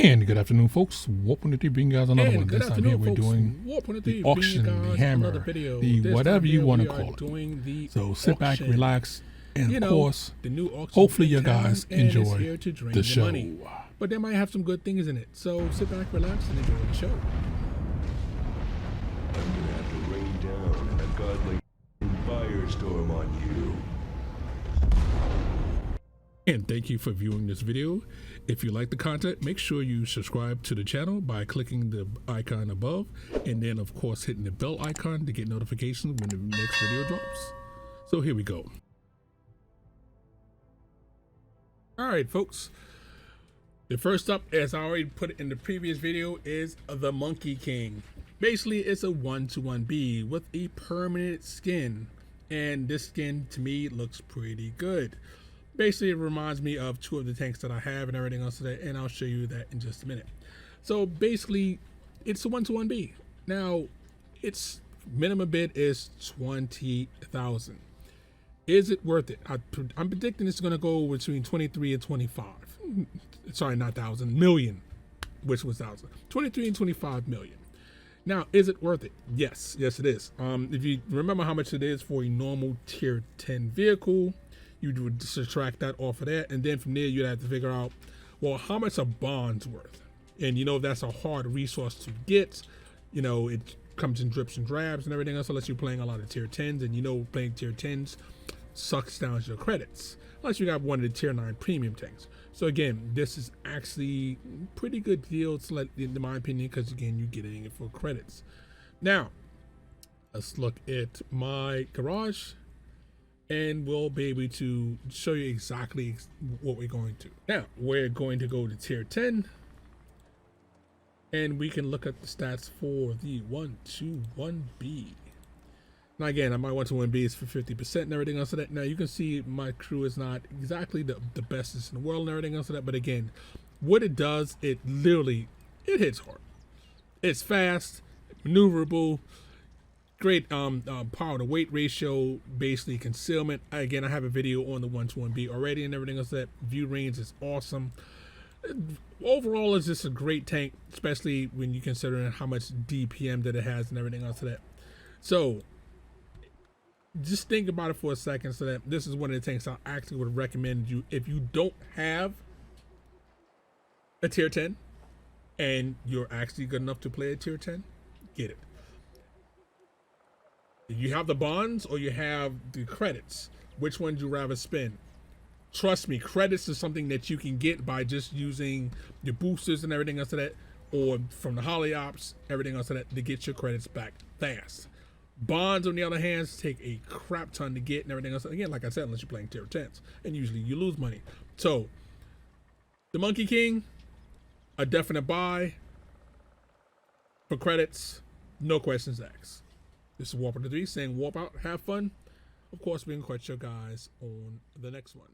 And good afternoon, folks. Warp on the bringing you guys another one. This time here we're doing the auction, the hammer, the whatever you want to call it. So sit back, relax, and of course, hopefully you guys enjoy the show. But they might have some good things in it. So sit back, relax, and enjoy the show. I'm gonna have to rain down a godly firestorm on you. And thank you for viewing this video. If you like the content, make sure you subscribe to the channel by clicking the icon above, and then of course hitting the bell icon to get notifications when the next video drops. So here we go. All right, folks. The first up, as I already put it in the previous video, is the Monkey King. Basically, it's a 1-to-1B with a permanent skin, and this skin to me looks pretty good. Basically, it reminds me of two of the tanks that I have and everything else today, and I'll show you that in just a minute. So basically, it's a 1-to-1B. Now, its minimum bid is 20,000. Is it worth it? I'm predicting it's going to go between 23 and 25. Sorry, not thousand, million, which was thousand. 23 and 25 million. Now, is it worth it? Yes, yes it is. If you remember how much it is for a normal tier 10 vehicle, you would subtract that off of that, and then from there you'd have to figure out, well, how much are bonds worth? And you know that's a hard resource to get. You know, it comes in drips and drabs and everything else, unless you're playing a lot of tier 10s, and you know playing tier 10s sucks down your credits, unless you got one of the tier 9 premium tanks. So again, this is actually pretty good deal, in my opinion, because again, you're getting it for credits. Now, let's look at my garage, and we'll be able to show you exactly what we're going to. Now, we're going to go to tier 10, and we can look at the stats for the 1-to-1B. Now again, my 1-to-1B is for 50% and everything else of that. Now you can see my crew is not exactly the bestest in the world and everything else of that, but again, what it does, it hits hard. It's fast, maneuverable, great power to weight ratio, basically concealment. Again, I have a video on the 1-to-1B already and everything else. That view range is awesome. Overall, it's just a great tank, especially when you consider how much DPM that it has and everything else of that. So just think about it for a second. So that this is one of the tanks I actually would recommend you if you don't have a tier 10 and you're actually good enough to play a tier 10, get it. You have the bonds or you have the credits. Which one do you rather spend? Trust me, credits is something that you can get by just using your boosters and everything else of that, or from the Holly Ops, everything else of that, to get your credits back fast. Bonds, on the other hand, take a crap ton to get and everything else. Again, like I said, unless you're playing tier 10s, and usually you lose money. So, the Monkey King, a definite buy for credits, no questions asked. This is Warp on the 3 saying warp out, have fun. Of course, we can catch you guys on the next one.